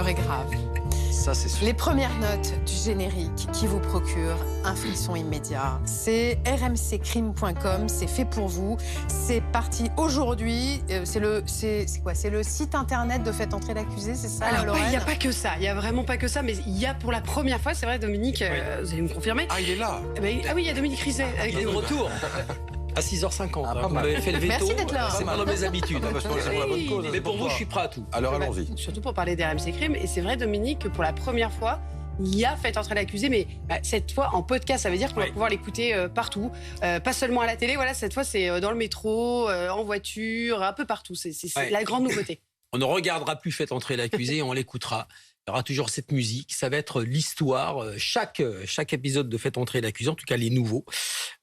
l'heure est grave. Ça, c'est sûr. Les premières notes du générique qui vous procurent un frisson immédiat. C'est rmccrime.com, c'est fait pour vous. C'est parti aujourd'hui. C'est le site internet de Faites entrer l'accusé, c'est ça? Alors, il n'y a pas que ça. Il n'y a vraiment pas que ça. Mais il y a pour la première fois, c'est vrai, Dominique, vous allez me confirmer. Ah, il est là. Ah oui, il y a Dominique Rizet. Il est de retour. À 6h50. Ah, vous m'avez fait le veto. Merci d'être là. C'est pas dans mes habitudes. Parce que c'est pour la bonne cause. Mais pour vous, je suis prêt à tout. Alors, allons-y. Surtout pour parler des RMC Crime. Et c'est vrai, Dominique, que pour la première fois, il y a Faites entrer l'accusé, mais cette fois en podcast. Ça veut dire qu'on va pouvoir l'écouter partout. Pas seulement à la télé. Voilà, cette fois, c'est dans le métro, en voiture, un peu partout. C'est la grande nouveauté. On ne regardera plus Faites entrer l'accusé, on l'écoutera. Il y aura toujours cette musique. Ça va être l'histoire. Chaque épisode de Faites entrer l'accusé, en tout cas les nouveaux,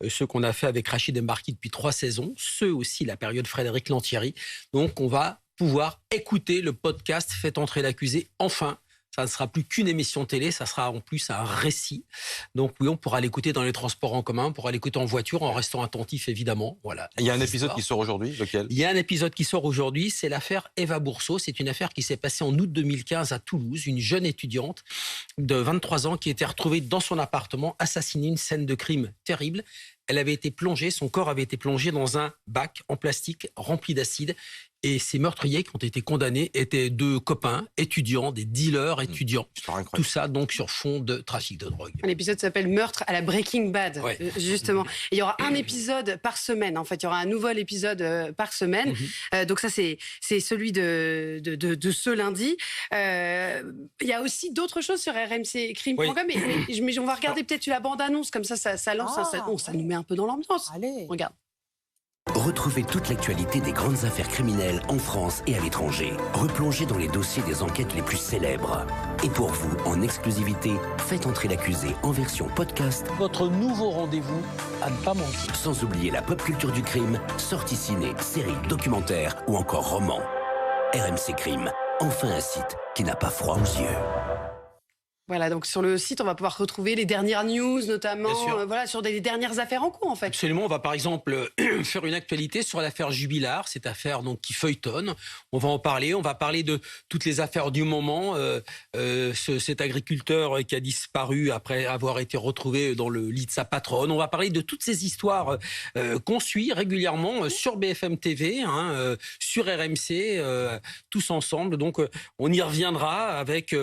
ceux qu'on a fait avec Rachid Embarki depuis 3 saisons, ceux aussi la période Frédéric Lantieri. Donc on va pouvoir écouter le podcast Faites entrer l'accusé enfin. Ça ne sera plus qu'une émission télé, ça sera en plus un récit. Donc oui, on pourra l'écouter dans les transports en commun, on pourra l'écouter en voiture, en restant attentif évidemment. Voilà. Il y a un épisode qui sort aujourd'hui, lequel? Il y a un épisode qui sort aujourd'hui, c'est l'affaire Eva Bourseau. C'est une affaire qui s'est passée en août 2015 à Toulouse. Une jeune étudiante de 23 ans qui était retrouvée dans son appartement, assassinée, une scène de crime terrible. Elle avait été plongée, son corps avait été plongé dans un bac en plastique rempli d'acide. Et ces meurtriers qui ont été condamnés étaient 2 copains, étudiants, des dealers étudiants. Tout ça donc sur fond de trafic de drogue. L'épisode s'appelle Meurtre à la Breaking Bad, justement. Et il y aura un épisode par semaine. En fait, il y aura un nouvel épisode par semaine. Donc ça, c'est celui de ce lundi. Il y a aussi d'autres choses sur rmccrime.com. Mais on va regarder peut-être la bande-annonce, comme ça lance. Ça nous met un peu dans l'ambiance. Allez. Regarde. Retrouvez toute l'actualité des grandes affaires criminelles en France et à l'étranger. Replongez dans les dossiers des enquêtes les plus célèbres. Et pour vous, en exclusivité, Faites entrer l'accusé en version podcast. Votre nouveau rendez-vous à ne pas manquer. Sans oublier la pop culture du crime, sorties ciné, séries, documentaires ou encore romans. RMC Crime, enfin un site qui n'a pas froid aux yeux. Voilà, donc sur le site, on va pouvoir retrouver les dernières news, notamment sur des dernières affaires en cours, en fait. Absolument, on va par exemple faire une actualité sur l'affaire Jubilard, cette affaire donc qui feuilletonne. On va en parler, on va parler de toutes les affaires du moment. Cet agriculteur qui a disparu après avoir été retrouvé dans le lit de sa patronne. On va parler de toutes ces histoires qu'on suit régulièrement sur BFM TV, sur RMC, tous ensemble. Donc on y reviendra avec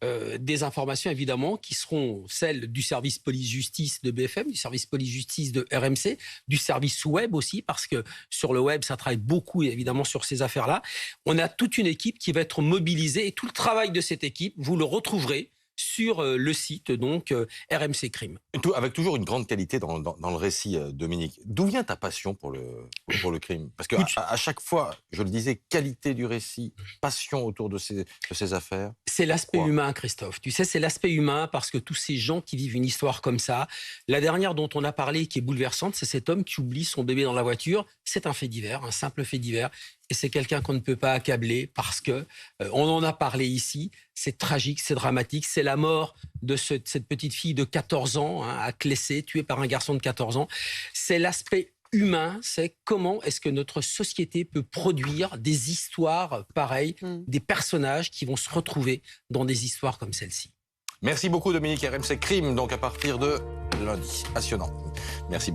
des informations évidemment qui seront celles du service police-justice de BFM, du service police-justice de RMC, du service web aussi, parce que sur le web, ça travaille beaucoup évidemment sur ces affaires-là. On a toute une équipe qui va être mobilisée et tout le travail de cette équipe, vous le retrouverez sur le site donc RMC Crime. Avec toujours une grande qualité dans le récit, Dominique. D'où vient ta passion pour le crime? Parce qu'à chaque fois, je le disais, qualité du récit, passion autour de ces affaires. C'est l'aspect humain, Christophe. Tu sais, c'est l'aspect humain parce que tous ces gens qui vivent une histoire comme ça. La dernière dont on a parlé, qui est bouleversante, c'est cet homme qui oublie son bébé dans la voiture. C'est un fait divers, un simple fait divers. Et c'est quelqu'un qu'on ne peut pas accabler parce que on en a parlé ici. C'est tragique, c'est dramatique. C'est la mort de cette petite fille de 14 ans à Clessé, tuée par un garçon de 14 ans. C'est l'aspect humain, c'est comment est-ce que notre société peut produire des histoires pareilles, des personnages qui vont se retrouver dans des histoires comme celle-ci. Merci beaucoup, Dominique. RMC Crime, donc à partir de lundi. Passionnant. Merci.